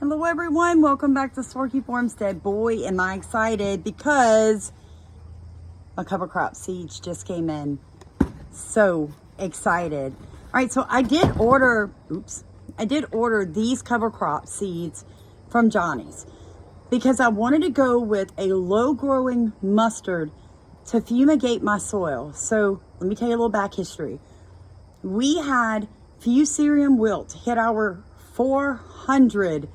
Hello everyone, welcome back to Storky Farmstead. Boy, am I excited because my cover crop seeds just came in. So excited. All right, so I did order these cover crop seeds from Johnny's because I wanted to go with a low growing mustard to fumigate my soil. So let me tell you a little back history. We had fusarium wilt hit our 400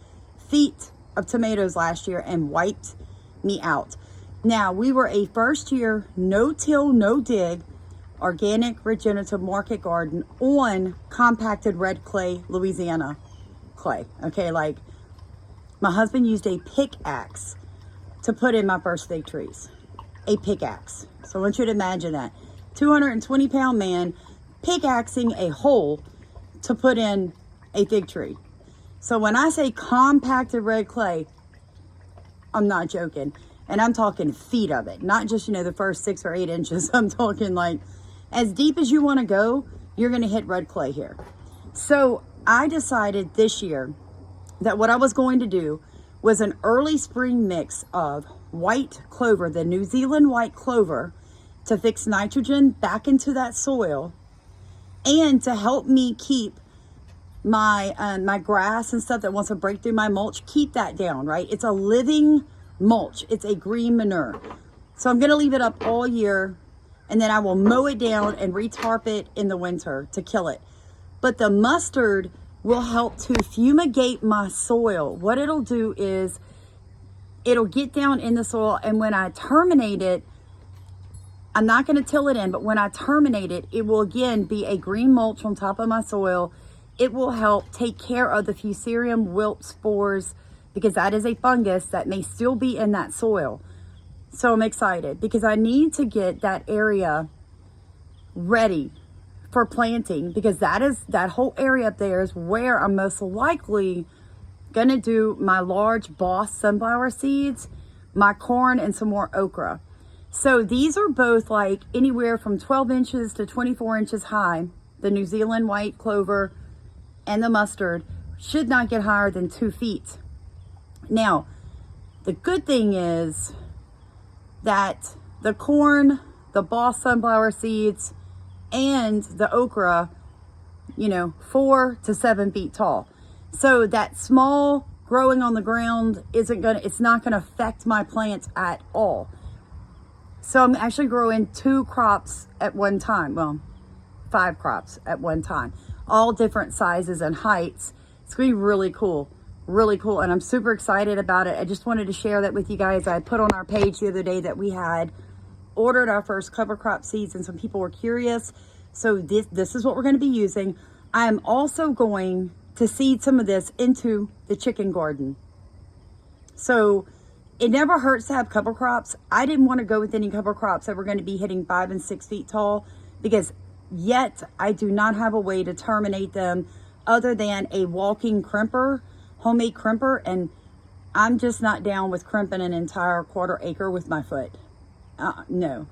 feet of tomatoes last year and wiped me out. Now, we were a first year, no till, no dig, organic regenerative market garden on compacted red clay, Louisiana clay. Okay, like my husband used a pickaxe to put in my first fig trees. A pickaxe. So I want you to imagine that. 220-pound man pickaxing a hole to put in a fig tree. So when I say compacted red clay, I'm not joking. And I'm talking feet of it. Not just, the first 6 or 8 inches. I'm talking like as deep as you want to go, you're going to hit red clay here. So I decided this year that what I was going to do was an early spring mix of white clover, the New Zealand white clover, to fix nitrogen back into that soil and to help me keep my grass and stuff that wants to break through my mulch, keep that down, right? It's a living mulch. It's a green manure. So I'm going to leave it up all year, and then I will mow it down and retarp it in the winter to kill it. But the mustard will help to fumigate my soil. What it'll do is it'll get down in the soil, and when I terminate it, I'm not going to till it in, but when I terminate it, it will again be a green mulch on top of my soil. It will help take care of the fusarium wilt spores because that is a fungus that may still be in that soil. So I'm excited because I need to get that area ready for planting because that whole area up there is where I'm most likely going to do my large Boss sunflower seeds, my corn, and some more okra. So these are both like anywhere from 12 inches to 24 inches high. The New Zealand white clover and the mustard should not get higher than 2 feet. Now, the good thing is that the corn, the Boss sunflower seeds, and the okra, 4 to 7 feet tall. So that small growing on the ground it's not gonna affect my plants at all. So I'm actually growing 2 crops at one time. Well, 5 crops at one time, all different sizes and heights. It's gonna be really cool, and I'm super excited about it. I just wanted to share that with you guys. I put on our page the other day that we had ordered our first cover crop seeds, and some people were curious. So this is what we're going to be using. I am also going to seed some of this into the chicken garden. So it never hurts to have cover crops. I didn't want to go with any cover crops that were going to be hitting 5 and 6 feet tall because yet I do not have a way to terminate them other than a walking crimper, homemade crimper, and I'm just not down with crimping an entire 1/4 acre with my foot. No.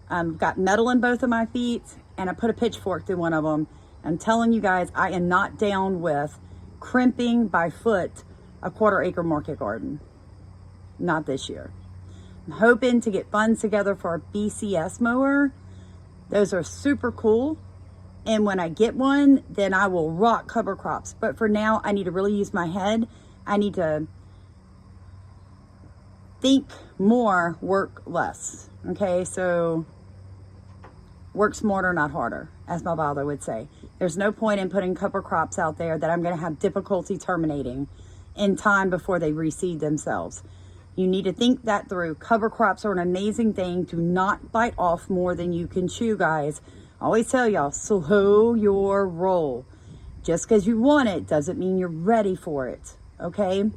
I've got metal in both of my feet, and I put a pitchfork through one of them. I'm telling you guys, I am not down with crimping by foot a 1/4 acre market garden. Not this year. I'm hoping to get funds together for a BCS mower. Those are super cool. And when I get one, then I will rock cover crops. But for now, I need to really use my head. I need to think more, work less. Okay, so work smarter, not harder, as my father would say. There's no point in putting cover crops out there that I'm going to have difficulty terminating in time before they reseed themselves. You need to think that through. Cover crops are an amazing thing. Do not bite off more than you can chew, guys. I always tell y'all, slow your roll. Just because you want it doesn't mean you're ready for it, okay?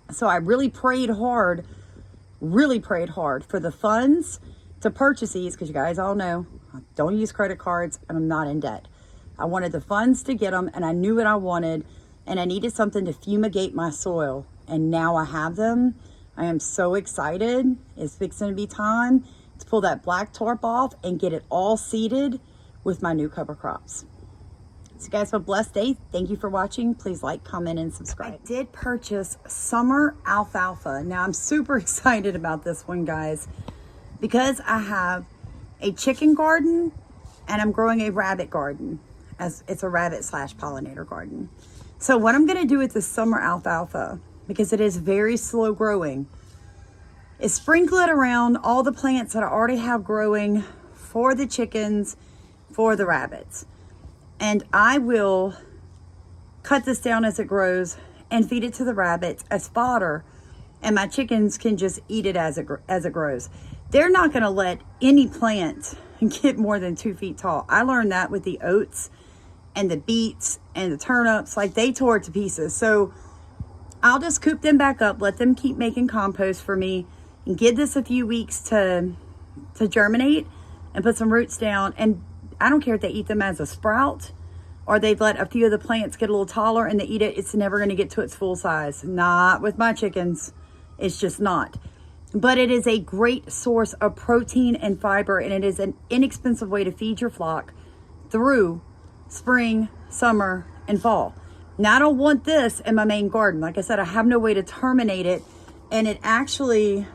So I really prayed hard for the funds to purchase these because you guys all know I don't use credit cards and I'm not in debt. I wanted the funds to get them, and I knew what I wanted, and I needed something to fumigate my soil, and now I have them. I am so excited. It's fixing to be time to pull that black tarp off and get it all seeded with my new cover crops. So guys, have a blessed day. Thank you for watching. Please like, comment, and subscribe. I did purchase summer alfalfa. Now I'm super excited about this one, guys, because I have a chicken garden and I'm growing a rabbit garden, as it's a rabbit slash pollinator garden. So what I'm going to do with this summer alfalfa, because it is very slow growing, is sprinkle it around all the plants that I already have growing for the chickens, for the rabbits. And I will cut this down as it grows and feed it to the rabbits as fodder, and my chickens can just eat it as it grows. They're not going to let any plant get more than 2 feet tall. I learned that with the oats and the beets and the turnips. Like, they tore it to pieces. So I'll just coop them back up, let them keep making compost for me, and give this a few weeks to germinate and put some roots down. And I don't care if they eat them as a sprout or they've let a few of the plants get a little taller and they eat it. It's never going to get to its full size. Not with my chickens. It's just not. But it is a great source of protein and fiber, and it is an inexpensive way to feed your flock through spring, summer, and fall. Now, I don't want this in my main garden. Like I said, I have no way to terminate it. And it actually, I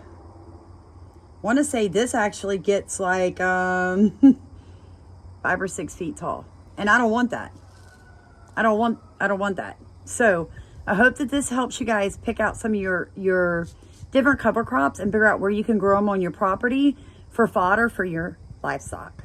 want to say this actually gets like 5 or 6 feet tall. And I don't want that. I don't want that. So I hope that this helps you guys pick out some of your different cover crops and figure out where you can grow them on your property for fodder for your livestock.